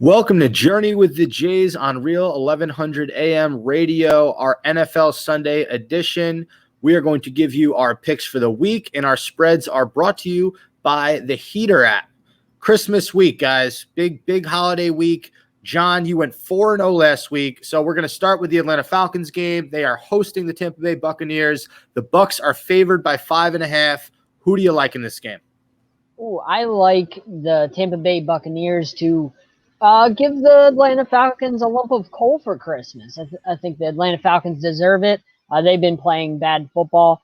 Welcome to Journey with the Jays on Real 1100 AM radio, our NFL Sunday edition. We are going to give you our picks for the week, and our spreads are brought to you by the Heater app. Christmas week, guys. Big holiday week. John, you went 4-0 last week, so we're going to start with the Atlanta Falcons game. They are hosting the Tampa Bay Buccaneers. The Bucs are favored by 5.5. Who do you like in this game? Ooh, I like the Tampa Bay Buccaneers to give the Atlanta Falcons a lump of coal for Christmas. I think the Atlanta Falcons deserve it. They've been playing bad football.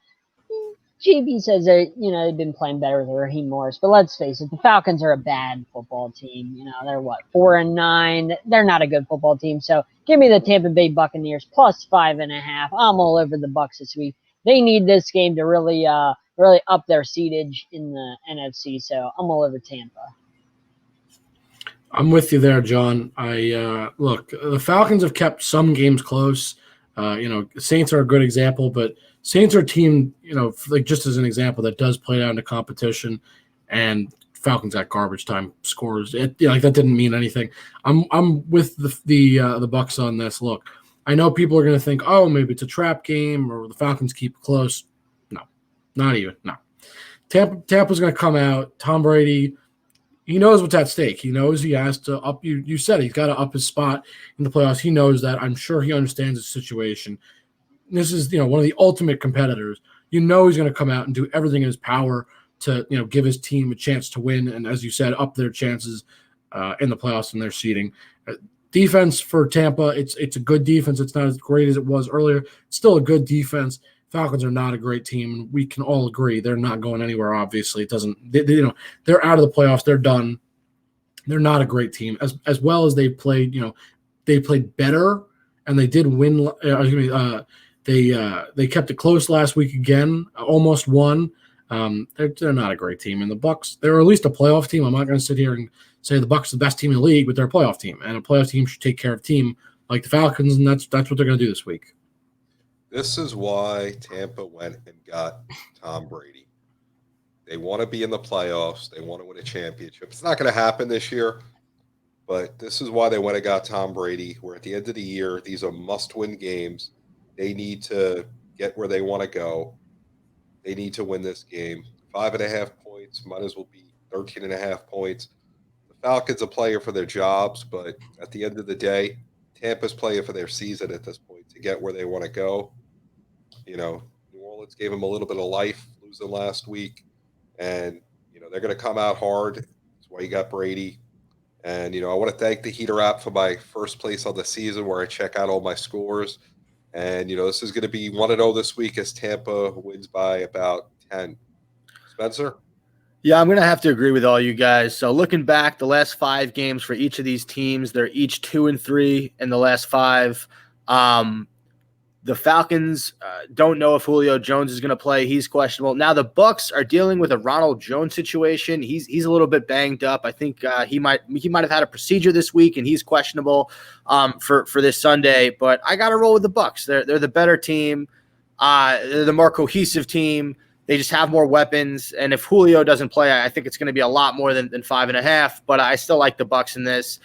JB says they've been playing better with Raheem Morris, but let's face it, the Falcons are a bad football team. They're 4-9. They're not a good football team. So give me the Tampa Bay Buccaneers plus 5.5. I'm all over the Bucs this week. They need this game to really up their seedage in the NFC. So I'm all over Tampa. I'm with you there, John. Look, the Falcons have kept some games close. Saints are a good example, but Saints are a team, just as an example, that does play down to competition, and Falcons got garbage time scores. That didn't mean anything. I'm with the Bucs on this. Look, I know people are going to think, oh, maybe it's a trap game or the Falcons keep it close. No, not even. No. Tampa's going to come out. Tom Brady, he knows what's at stake. He knows he has to up. You said he's got to up his spot in the playoffs. He knows that. I'm sure he understands the situation. This is, one of the ultimate competitors. He's going to come out and do everything in his power to, give his team a chance to win. And as you said, up their chances in the playoffs and their seeding. Defense for Tampa, it's a good defense. It's not as great as it was earlier. It's still a good defense. Falcons are not a great team, and we can all agree they're not going anywhere. Obviously, it doesn't. They're out of the playoffs. They're done. They're not a great team. As well as they played. They played better, and they did win. They kept it close last week again. Almost won. They're not a great team, and the Bucs, they're at least a playoff team. I'm not going to sit here and say the Bucs are the best team in the league, but they're a playoff team, and a playoff team should take care of a team like the Falcons, and that's what they're going to do this week. This is why Tampa went and got Tom Brady. They want to be in the playoffs. They want to win a championship. It's not going to happen this year, but this is why they went and got Tom Brady, where at the end of the year, these are must-win games. They need to get where they want to go. They need to win this game. 5.5 points, might as well be 13.5 points. The Falcons are playing for their jobs, but at the end of the day, Tampa's playing for their season at this point to get where they want to go. New Orleans gave them a little bit of life losing last week, and they're going to come out hard. That's why you got Brady. And I want to thank the Heater app for my first place on the season, where I check out all my scores. And this is going to be 1-0 this week as Tampa wins by about 10. Spenser? Yeah, I'm going to have to agree with all you guys. So looking back, the last 5 games for each of these teams, they're each 2-3 in the last 5. The Falcons don't know if Julio Jones is going to play. He's questionable. Now the Bucs are dealing with a Ronald Jones situation. He's a little bit banged up. I think he might have had a procedure this week, and he's questionable for this Sunday. But I got to roll with the Bucs. They're the better team. They're the more cohesive team. They just have more weapons. And if Julio doesn't play, I think it's going to be a lot more than 5.5. But I still like the Bucs in this.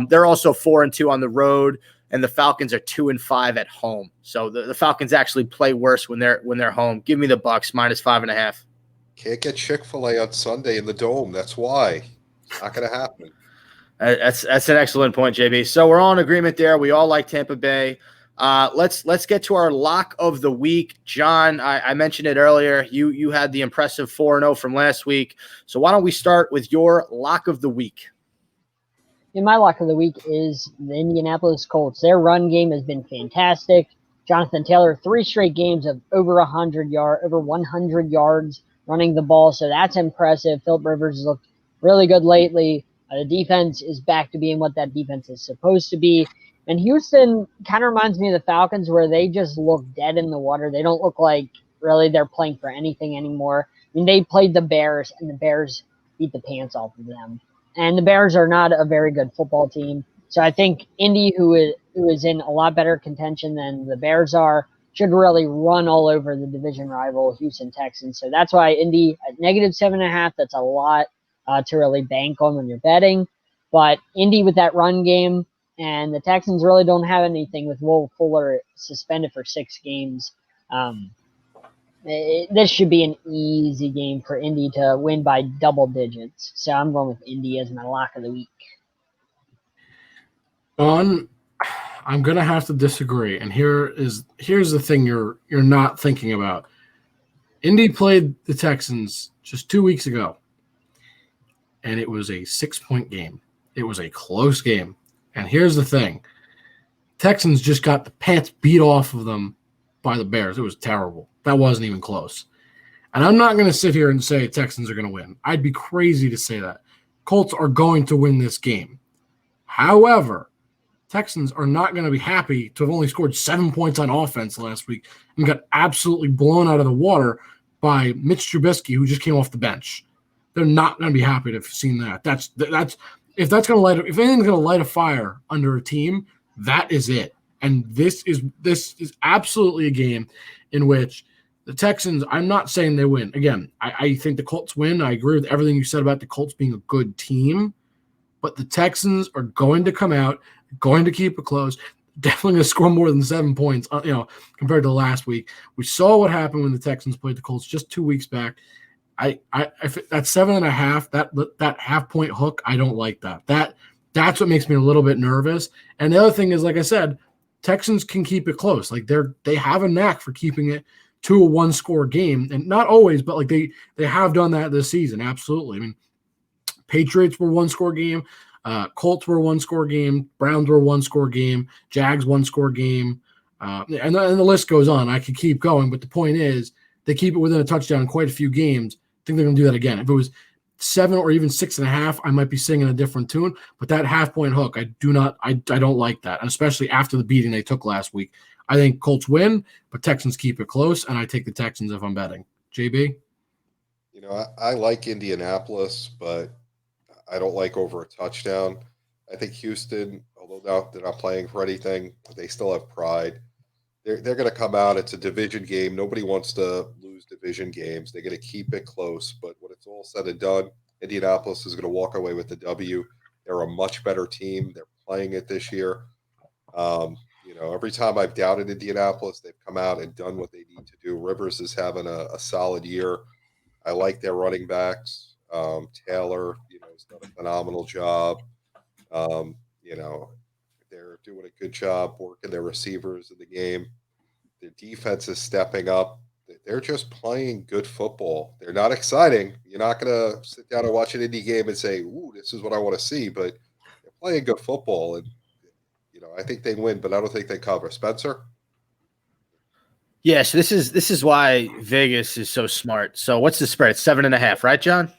They're also 4-2 on the road, and the Falcons are 2-5 at home. So the Falcons actually play worse when they're home. Give me the Bucs minus 5.5. Can't get Chick-fil-A on Sunday in the Dome. That's why. It's not going to happen. That's an excellent point, JB. So we're all in agreement there. We all like Tampa Bay. Let's get to our lock of the week. John, I mentioned it earlier. You had the impressive 4-0 from last week. So why don't we start with your lock of the week? My lock of the week is the Indianapolis Colts. Their run game has been fantastic. Jonathan Taylor, 3 straight games of over 100 yards running the ball. So that's impressive. Philip Rivers has looked really good lately. The defense is back to being what that defense is supposed to be. And Houston kind of reminds me of the Falcons, where they just look dead in the water. They don't look like really they're playing for anything anymore. They played the Bears, and the Bears beat the pants off of them. And the Bears are not a very good football team. So I think Indy, who is in a lot better contention than the Bears are, should really run all over the division rival Houston Texans. So that's why Indy at -7.5, that's a lot to really bank on when you're betting. But Indy with that run game, and the Texans really don't have anything with Will Fuller suspended for 6 games. This should be an easy game for Indy to win by double digits. So I'm going with Indy as my lock of the week. I'm gonna have to disagree, and here's the thing you're not thinking about. Indy played the Texans just 2 weeks ago, and it was a 6-point game. It was a close game, and here's the thing: Texans just got the pants beat off of them by the Bears. It was terrible. That wasn't even close. And I'm not going to sit here and say Texans are going to win. I'd be crazy to say that. Colts are going to win this game. However, Texans are not going to be happy to have only scored 7 points on offense last week and got absolutely blown out of the water by Mitch Trubisky, who just came off the bench. They're not going to be happy to have seen that. That's if anything's going to light a fire under a team, that is it. And this is absolutely a game in which the Texans, I'm not saying they win. Again, I think the Colts win. I agree with everything you said about the Colts being a good team. But the Texans are going to come out, going to keep it close, definitely going to score more than 7 points, compared to last week. We saw what happened when the Texans played the Colts just 2 weeks back. That 7.5, that half-point hook, I don't like that. That's what makes me a little bit nervous. And the other thing is, like I said, Texans can keep it close. Like they have a knack for keeping it to a one-score game, and not always, but like they have done that this season. Absolutely. I mean, Patriots were one-score game, Colts were one-score game, Browns were one-score game, Jags one-score game, and the list goes on. I could keep going, but the point is they keep it within a touchdown in quite a few games. I think they're going to do that again. If it was 7 or even 6.5, I might be singing a different tune. But that half-point hook, I don't like that, and especially after the beating they took last week. I think Colts win, but Texans keep it close, and I take the Texans if I'm betting. JB? I like Indianapolis, but I don't like over a touchdown. I think Houston, although they're not playing for anything, they still have pride. They're going to come out. It's a division game. Nobody wants to lose division games. They're going to keep it close. But when it's all said and done, Indianapolis is going to walk away with the W. They're a much better team. They're playing it this year. Every time I've doubted Indianapolis, they've come out and done what they need to do. Rivers is having a solid year. I like their running backs. Taylor, has done a phenomenal job. They're doing a good job working their receivers in the game. Their defense is stepping up. They're just playing good football. They're not exciting. You're not going to sit down and watch an Indy game and say, "Ooh, this is what I want to see." But they're playing good football, and I think they win, but I don't think they cover. Spenser? Yeah, so this is why Vegas is so smart. So what's the spread? It's 7.5, right, John?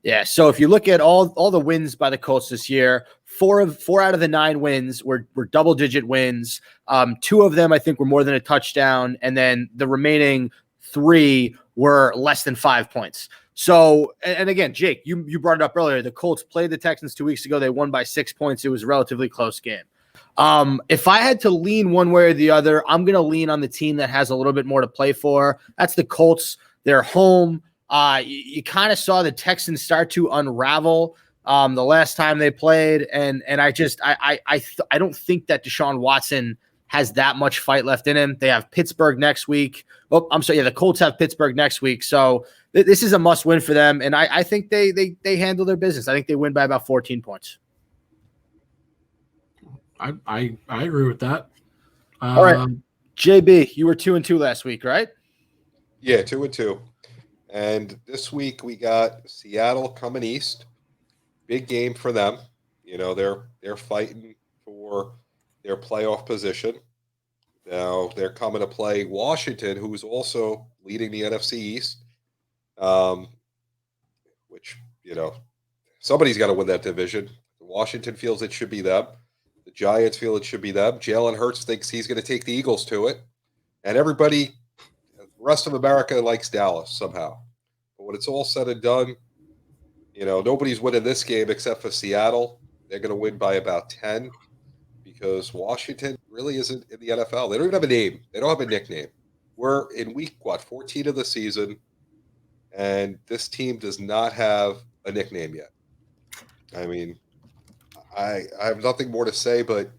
Yeah. So if you look at all the wins by the Colts this year, four out of the 9 wins were double-digit wins. 2 of them, I think, were more than a touchdown, and then the remaining 3 were less than 5 points. So, and again, Jake, you brought it up earlier. The Colts played the Texans 2 weeks ago. They won by 6 points. It was a relatively close game. If I had to lean one way or the other, I'm going to lean on the team that has a little bit more to play for. That's the Colts. They're home. You kind of saw the Texans start to unravel the last time they played, and I don't think that Deshaun Watson has that much fight left in him. They have Pittsburgh next week. Oh, I'm sorry. Yeah, the Colts have Pittsburgh next week, so this is a must-win for them, and I think they handle their business. I think they win by about 14 points. I agree with that. All right, JB, you were 2-2 last week, right? Yeah, 2-2. And this week we got Seattle coming east. Big game for them. They're fighting for their playoff position. Now they're coming to play Washington, who's also leading the NFC East. Which, somebody's got to win that division. Washington feels it should be them. The Giants feel it should be them. Jalen Hurts thinks he's going to take the Eagles to it. And everybody, the rest of America likes Dallas somehow. But when it's all said and done, nobody's winning this game except for Seattle. They're going to win by about 10 because Washington really isn't in the NFL. They don't even have a name. They don't have a nickname. We're in week, 14 of the season, and this team does not have a nickname yet. I mean, I have nothing more to say, but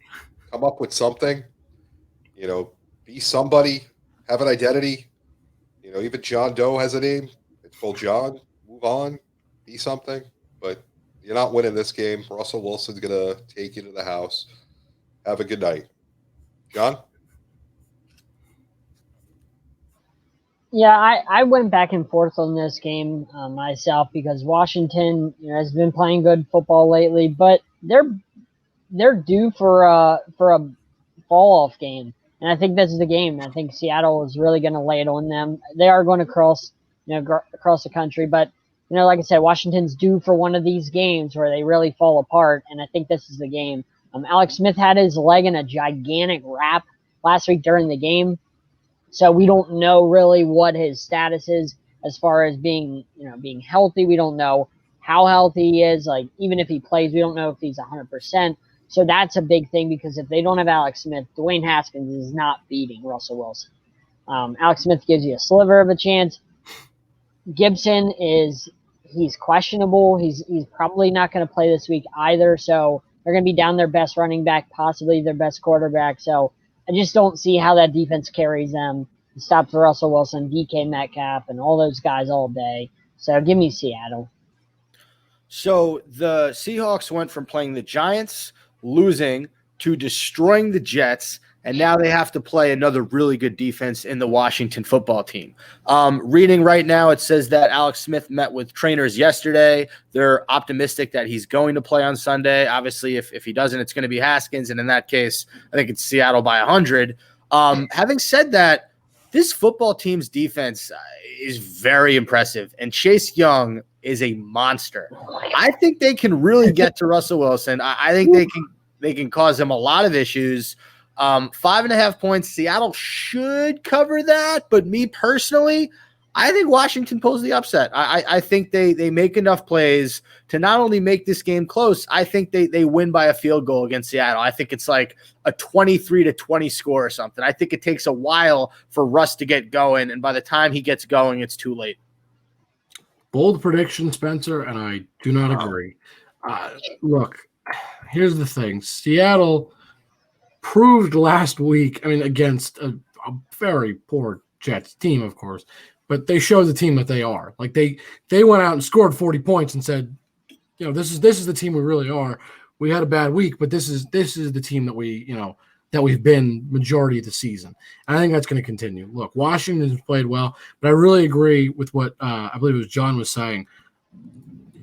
come up with something. Be somebody, have an identity. Even John Doe has a name. It's called John. Move on, be something. But you're not winning this game. Russell Wilson's gonna take you to the house. Have a good night, John. Yeah, I went back and forth on this game myself because Washington has been playing good football lately, but they're due for a fall off game, and I think this is the game. I think Seattle is really going to lay it on them. They are going to cross across the country, but like I said, Washington's due for one of these games where they really fall apart, and I think this is the game. Alex Smith had his leg in a gigantic wrap last week during the game. So we don't know really what his status is as far as being healthy. We don't know how healthy he is. Like, even if he plays, we don't know if he's 100%. So that's a big thing because if they don't have Alex Smith, Dwayne Haskins is not beating Russell Wilson. Alex Smith gives you a sliver of a chance. Gibson he's questionable. He's probably not going to play this week either. So they're going to be down their best running back, possibly their best quarterback. So I just don't see how that defense carries them. It stops Russell Wilson, DK Metcalf, and all those guys all day. So give me Seattle. So the Seahawks went from playing the Giants, losing, to destroying the Jets, and now they have to play another really good defense in the Washington football team. Reading right now, it says that Alex Smith met with trainers yesterday. They're optimistic that he's going to play on Sunday. Obviously, if he doesn't, it's going to be Haskins, and in that case, I think it's Seattle by 100. Having said that, this football team's defense is very impressive, and Chase Young is a monster. I think they can really get to Russell Wilson. I think they can cause him a lot of issues. 5.5 points. Seattle should cover that, but me personally, I think Washington pulls the upset. I think they make enough plays to not only make this game close, I think they win by a field goal against Seattle. I think it's like a 23-20 score or something. I think it takes a while for Russ to get going, and by the time he gets going, it's too late. Bold prediction, Spencer, and I do not agree. Look, here's the thing. Seattle proved last week, against a very poor Jets team, of course, but they showed the team that they are. Like they went out and scored 40 points and said, this is the team we really are. We had a bad week, but this is the team that we've been majority of the season. And I think that's going to continue. Look, Washington has played well, but I really agree with what I believe it was John was saying.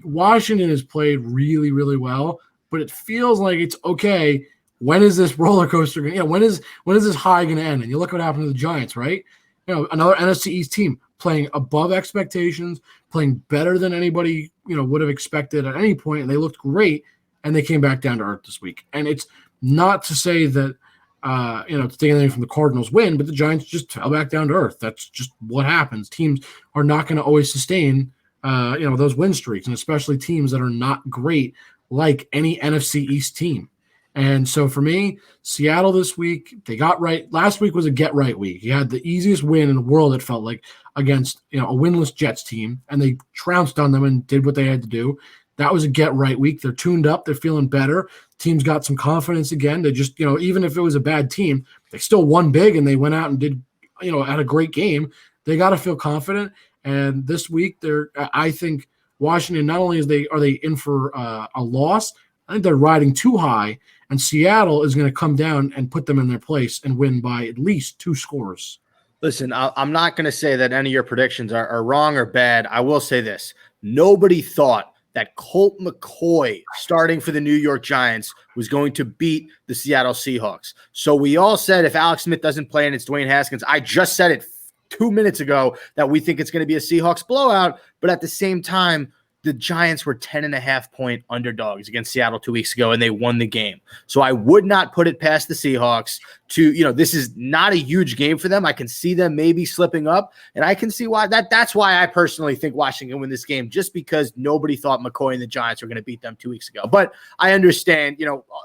Washington has played really, really well, but it feels like it's okay. When is this roller coaster going? When is this high going to end? And you look what happened to the Giants, right? Another NFC East team playing above expectations, playing better than anybody would have expected at any point, and they looked great, and they came back down to earth this week. And it's not to say that to take anything from the Cardinals win, but the Giants just fell back down to earth. That's just what happens. Teams are not going to always sustain those win streaks, and especially teams that are not great, like any NFC East team. And so for me, Seattle this week, they got right. Last week was a get right week. You had the easiest win in the world, it felt like, against a winless Jets team, and they trounced on them and did what they had to do. That was a get right week. They're tuned up. They're feeling better. Team's got some confidence again. They just, even if it was a bad team, they still won big, and they went out and did, had a great game. They got to feel confident. And this week, I think Washington, not only are they in for a loss, I think they're riding too high, and Seattle is going to come down and put them in their place and win by at least 2 scores. Listen, I'm not going to say that any of your predictions are wrong or bad. I will say this. Nobody thought that Colt McCoy, starting for the New York Giants, was going to beat the Seattle Seahawks. So we all said if Alex Smith doesn't play and it's Dwayne Haskins, I just said it 2 minutes ago that we think it's going to be a Seahawks blowout, but at the same time, the Giants were 10.5-point underdogs against Seattle 2 weeks ago, and they won the game. So I would not put it past the Seahawks to, this is not a huge game for them. I can see them maybe slipping up, and I can see why that's why I personally think Washington win this game, just because nobody thought McCoy and the Giants were going to beat them 2 weeks ago. But I understand,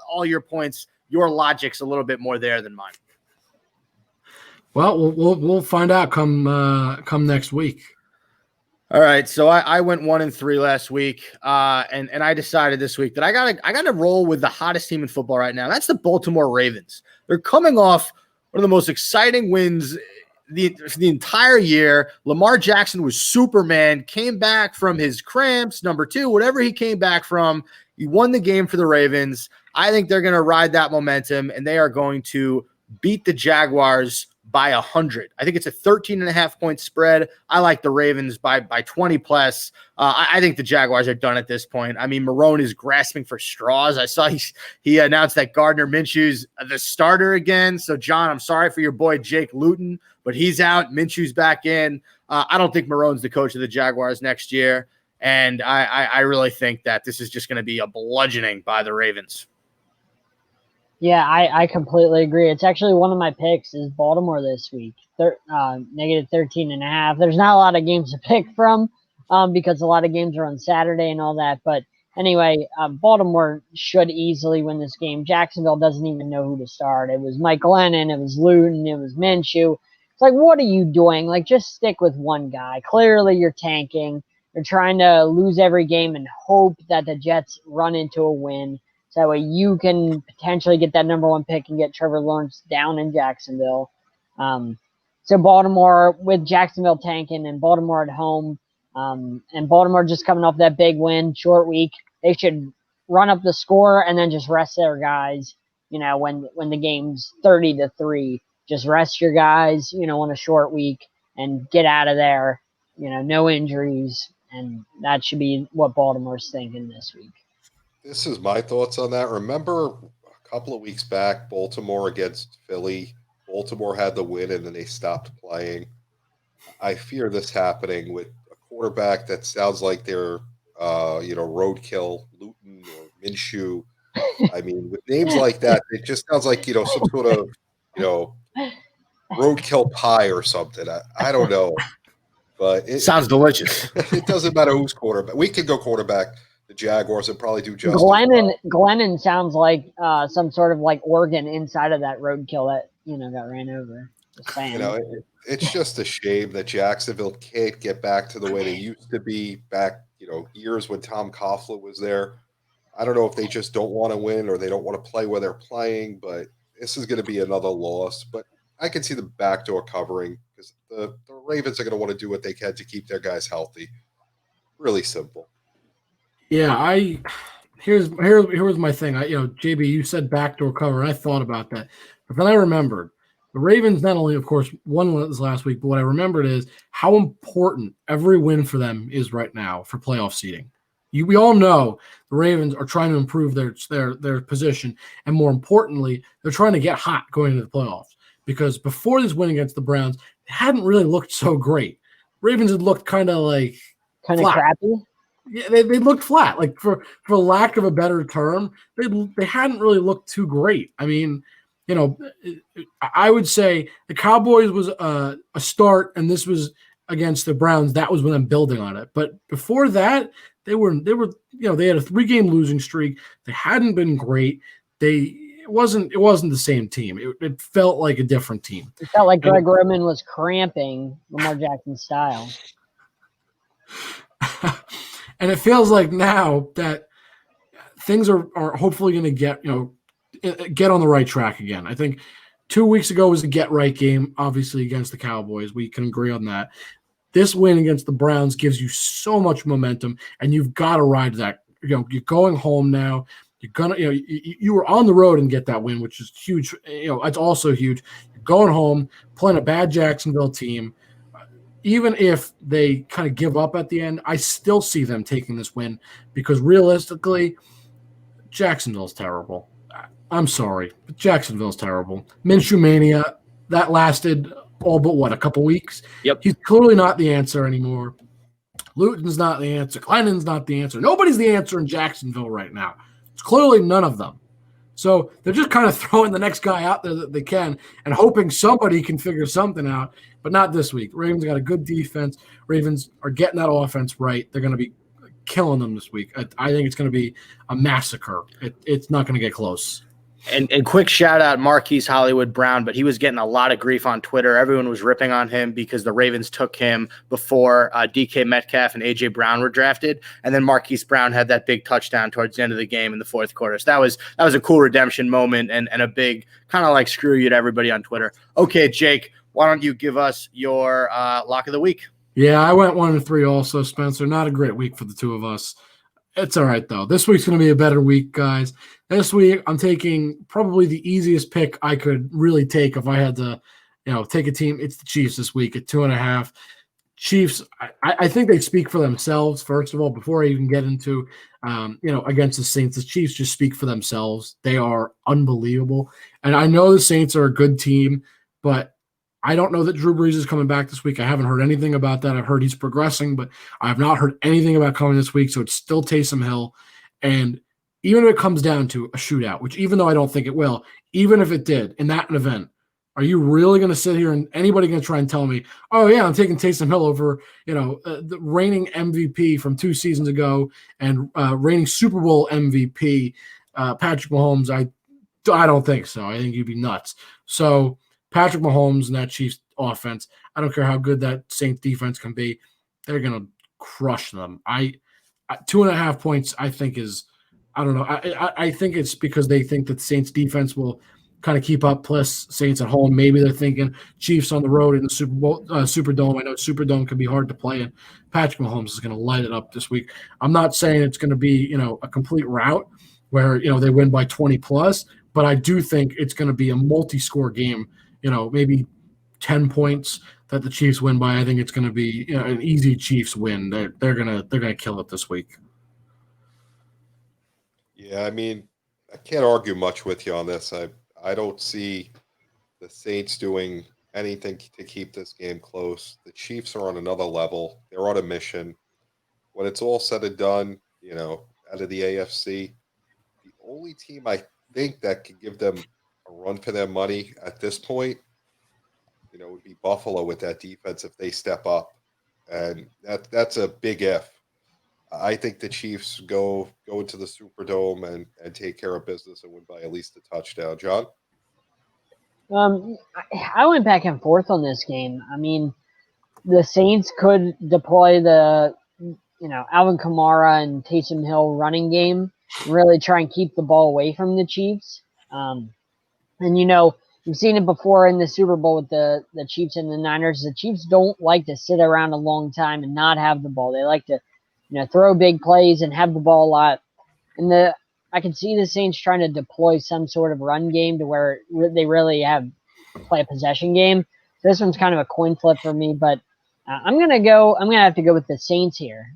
all your points, your logic's a little bit more there than mine. Well, we'll find out come next week. All right, so I went 1-3 last week, and I decided this week that I gotta roll with the hottest team in football right now. That's the Baltimore Ravens. They're coming off one of the most exciting wins the entire year. Lamar Jackson was Superman, came back from his cramps, number 2, whatever he came back from. He won the game for the Ravens. I think they're going to ride that momentum, and they are going to beat the Jaguars by 100. I think it's a 13.5-point spread. I like the Ravens by 20 plus. I think the Jaguars are done at this point. I mean, Marone is grasping for straws. I saw he announced that Gardner Minshew's the starter again. So, John, I'm sorry for your boy Jake Luton, but he's out. Minshew's back in. I don't think Marone's the coach of the Jaguars next year. And I really think that this is just going to be a bludgeoning by the Ravens. Yeah, I completely agree. It's actually one of my picks is Baltimore this week. Negative 13.5. There's not a lot of games to pick from because a lot of games are on Saturday and all that. But anyway, Baltimore should easily win this game. Jacksonville doesn't even know who to start. It was Mike Glennon. It was Luton. It was Minshew. It's like, what are you doing? Like, just stick with one guy. Clearly, you're tanking. You're trying to lose every game and hope that the Jets run into a win. So that way you can potentially get that number 1 pick and get Trevor Lawrence down in Jacksonville. So Baltimore with Jacksonville tanking and Baltimore at home, and Baltimore just coming off that big win, short week. They should run up the score and then just rest their guys. You know, when the game's 30-3, just rest your guys. You know, on a short week and get out of there. You know, no injuries, and that should be what Baltimore's thinking this week. This is my thoughts on that. Remember a couple of weeks back, Baltimore against Philly. Baltimore had the win, and then they stopped playing. I fear this happening with a quarterback that sounds like they're, roadkill, Luton or Minshew. I mean, with names like that, it just sounds like, some sort of, roadkill pie or something. I don't know. But it sounds delicious. It doesn't matter who's quarterback. We could go quarterback. The Jaguars and probably do justice. Glennon sounds like some sort of like organ inside of that roadkill that got ran over. Just saying. It's just a shame that Jacksonville can't get back to the way they used to be back, years when Tom Coughlin was there. I don't know if they just don't want to win or they don't want to play where they're playing, but this is going to be another loss. But I can see the backdoor covering because the Ravens are going to want to do what they can to keep their guys healthy. Really simple. Yeah, here's my thing. JB, you said backdoor cover, and I thought about that, but then I remembered the Ravens not only, of course, won this last week, but what I remembered is how important every win for them is right now for playoff seeding. We all know the Ravens are trying to improve their position, and more importantly, they're trying to get hot going into the playoffs. Because before this win against the Browns, it hadn't really looked so great. Ravens had looked kind of crappy. Yeah, they looked flat. Like for lack of a better term, they hadn't really looked too great. I mean, I would say the Cowboys was a start, and this was against the Browns. That was when I'm building on it. But before that, they had a 3-game losing streak. They hadn't been great. It wasn't the same team. It felt like a different team. It felt like Greg Roman was cramping Lamar Jackson style. And it feels like now that things are hopefully going to get on the right track again. I think 2 weeks ago was a get-right game, obviously, against the Cowboys. We can agree on that. This win against the Browns gives you so much momentum, and you've got to ride that. You're going home now. You're gonna, you were on the road and get that win, which is huge. It's also huge. You're going home, playing a bad Jacksonville team. Even if they kind of give up at the end, I still see them taking this win because realistically, Jacksonville's terrible. I'm sorry, but Jacksonville's terrible. Minshew mania, that lasted all but a couple weeks? Yep. He's clearly not the answer anymore. Luton's not the answer. Glennon's not the answer. Nobody's the answer in Jacksonville right now. It's clearly none of them. So they're just kind of throwing the next guy out there that they can and hoping somebody can figure something out, but not this week. Ravens got a good defense. Ravens are getting that offense right. They're going to be killing them this week. I think it's going to be a massacre. It's not going to get close. And quick shout out Marquise Hollywood Brown, but he was getting a lot of grief on Twitter. Everyone was ripping on him because the Ravens took him before DK Metcalf and AJ Brown were drafted, and then Marquise Brown had that big touchdown towards the end of the game in the fourth quarter. So that was a cool redemption moment and a big kind of like screw you to everybody on Twitter. Okay, Jake, why don't you give us your lock of the week? Yeah, I went 1-3 also, Spencer. Not a great week for the two of us. It's all right, though. This week's going to be a better week, guys. This week, I'm taking probably the easiest pick I could really take if I had to, take a team. It's the Chiefs this week at 2.5. Chiefs, I think they speak for themselves, first of all, before I even get into, against the Saints. The Chiefs just speak for themselves. They are unbelievable. And I know the Saints are a good team, but I don't know that Drew Brees is coming back this week. I haven't heard anything about that. I've heard he's progressing, but I have not heard anything about coming this week, so it's still Taysom Hill. And even if it comes down to a shootout, which even though I don't think it will, even if it did in that event, are you really going to sit here and anybody going to try and tell me, oh, yeah, I'm taking Taysom Hill over, the reigning MVP from 2 seasons ago and reigning Super Bowl MVP, Patrick Mahomes? I don't think so. I think you'd be nuts. So Patrick Mahomes and that Chiefs offense, I don't care how good that Saints defense can be, they're going to crush them. 2.5 points, I think is, I don't know. I think it's because they think that the Saints defense will kind of keep up, plus Saints at home. Maybe they're thinking Chiefs on the road in the Superdome. I know Superdome can be hard to play, and Patrick Mahomes is going to light it up this week. I'm not saying it's going to be, a complete rout where, they win by 20 plus, but I do think it's going to be a multi-score game. Maybe 10 points that the Chiefs win by. I think it's going to be an easy Chiefs win. They're gonna kill it this week. Yeah, I mean, I can't argue much with you on this. I don't see the Saints doing anything to keep this game close. The Chiefs are on another level. They're on a mission. When it's all said and done, out of the AFC, the only team I think that could give them a run for their money at this point, would be Buffalo with that defense if they step up. And that's a big if. I think the Chiefs go into the Superdome and take care of business and win by at least a touchdown. John? I went back and forth on this game. I mean, the Saints could deploy the, Alvin Kamara and Taysom Hill running game, really try and keep the ball away from the Chiefs. And, you've seen it before in the Super Bowl with the Chiefs and the Niners. The Chiefs don't like to sit around a long time and not have the ball. They like to, throw big plays and have the ball a lot. And I can see the Saints trying to deploy some sort of run game to where they really play a possession game. So this one's kind of a coin flip for me, but I'm going to have to go with the Saints here.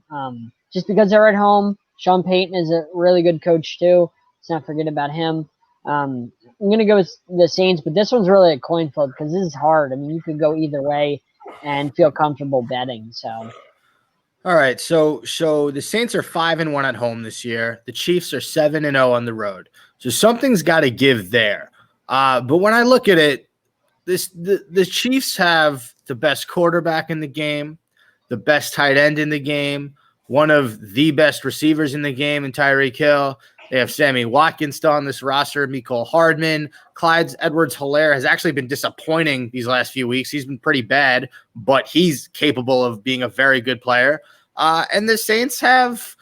Just because they're at home. Sean Payton is a really good coach too. Let's not forget about him. I'm going to go with the Saints, but this one's really a coin flip because this is hard. I mean, you could go either way and feel comfortable betting. So, all right. So the Saints are 5-1 at home this year. The Chiefs are 7-0 on the road. So something's got to give there. But when I look at it, the Chiefs have the best quarterback in the game, the best tight end in the game, one of the best receivers in the game in Tyreek Hill. They have Sammy Watkins still on this roster, Mecole Hardman. Clyde Edwards-Helaire has actually been disappointing these last few weeks. He's been pretty bad, but he's capable of being a very good player. And the Saints have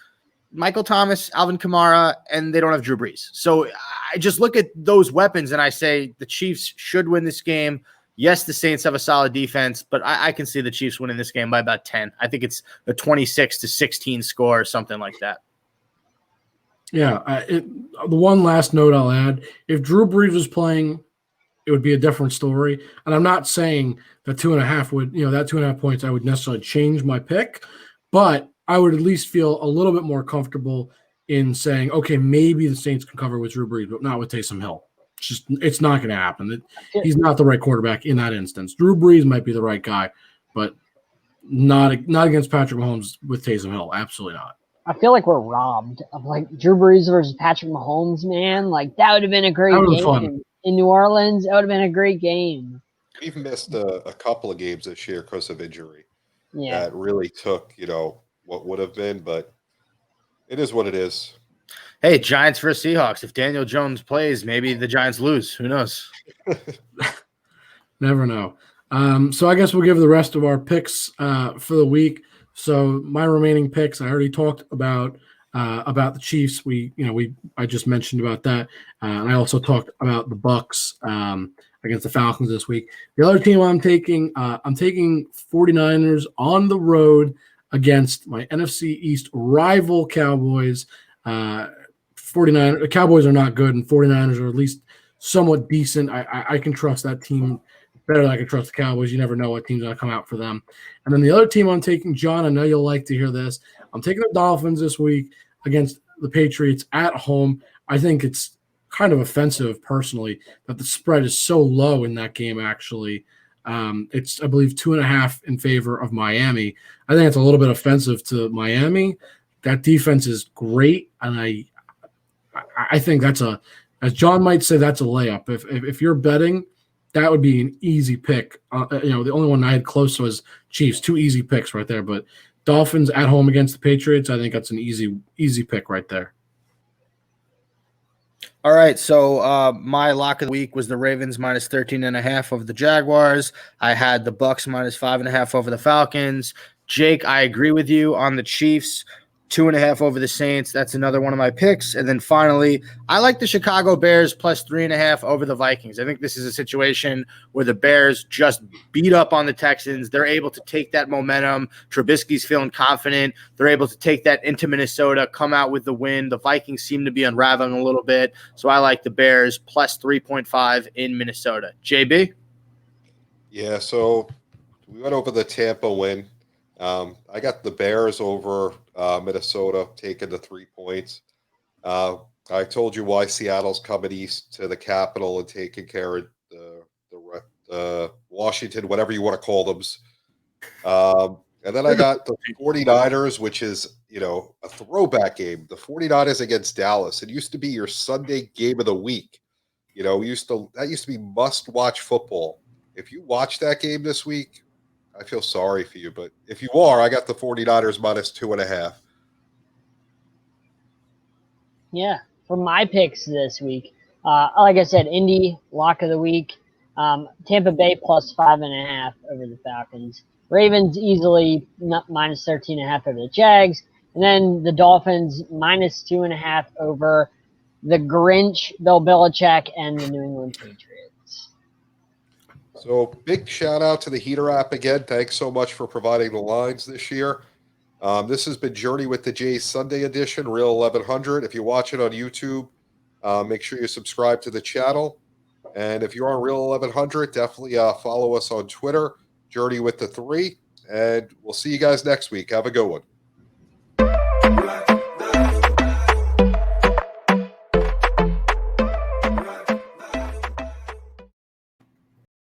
Michael Thomas, Alvin Kamara, and they don't have Drew Brees. So I just look at those weapons and I say the Chiefs should win this game. Yes, the Saints have a solid defense, but I can see the Chiefs winning this game by about 10. I think it's a 26-16 score or something like that. Yeah, the one last note I'll add, if Drew Brees was playing, it would be a different story. And I'm not saying that 2.5 would, that 2.5 points, I would necessarily change my pick, but I would at least feel a little bit more comfortable in saying, okay, maybe the Saints can cover with Drew Brees, but not with Taysom Hill. It's not going to happen. He's not the right quarterback in that instance. Drew Brees might be the right guy, but not against Patrick Mahomes with Taysom Hill. Absolutely not. I feel like we're robbed of Drew Brees versus Patrick Mahomes, man. That would have been a great game fun. In New Orleans. That would have been a great game. We've missed a couple of games this year because of injury. Yeah. That really took, what would have been, but it is what it is. Hey, Giants versus Seahawks. If Daniel Jones plays, maybe the Giants lose. Who knows? Never know. So I guess we'll give the rest of our picks for the week. So my remaining picks, I already talked about the Chiefs. I just mentioned about that, and I also talked about the Bucks against the Falcons this week. The other team I'm taking 49ers on the road against my NFC East rival Cowboys. 49 Cowboys are not good, and 49ers are at least somewhat decent. I can trust that team better than I can trust the Cowboys. You never know what team's going to come out for them. And then the other team I'm taking, John, I know you'll like to hear this. I'm taking the Dolphins this week against the Patriots at home. I think it's kind of offensive, personally, that the spread is so low in that game, actually. It's, I believe, 2.5 in favor of Miami. I think it's a little bit offensive to Miami. That defense is great, and I think that's as John might say, that's a layup. If you're betting, that would be an easy pick. The only one I had close was Chiefs. 2 easy picks right there. But Dolphins at home against the Patriots, I think that's an easy pick right there. All right, so my lock of the week was the Ravens minus 13.5 over the Jaguars. I had the Bucks minus 5.5 over the Falcons. Jake, I agree with you on the Chiefs. 2.5 over the Saints. That's another one of my picks. And then finally, I like the Chicago Bears plus 3.5 over the Vikings. I think this is a situation where the Bears just beat up on the Texans. They're able to take that momentum. Trubisky's feeling confident. They're able to take that into Minnesota, come out with the win. The Vikings seem to be unraveling a little bit. So I like the Bears plus 3.5 in Minnesota. JB? Yeah, so we went over the Tampa win. I got the Bears over Minnesota, taking the 3 points. I told you why Seattle's coming east to the capital and taking care of the Washington, whatever you want to call them. And then I got the 49ers, which is, a throwback game. The 49ers against Dallas. It used to be your Sunday game of the week. That used to be must-watch football. If you watch that game this week, I feel sorry for you, but if you are, I got the 49ers minus 2.5. Yeah, for my picks this week, like I said, Indy, lock of the week. Tampa Bay plus 5.5 over the Falcons. Ravens easily minus 13.5 over the Jags. And then the Dolphins minus 2.5 over the Grinch, Bill Belichick, and the New England Patriots. So big shout out to the Heater app again. Thanks so much for providing the lines this year. This has been Journey with the Jays Sunday edition, Real 1100. If you watch it on YouTube, make sure you subscribe to the channel. And if you're on Real 1100, definitely follow us on Twitter, Journey with the 3. And we'll see you guys next week. Have a good one.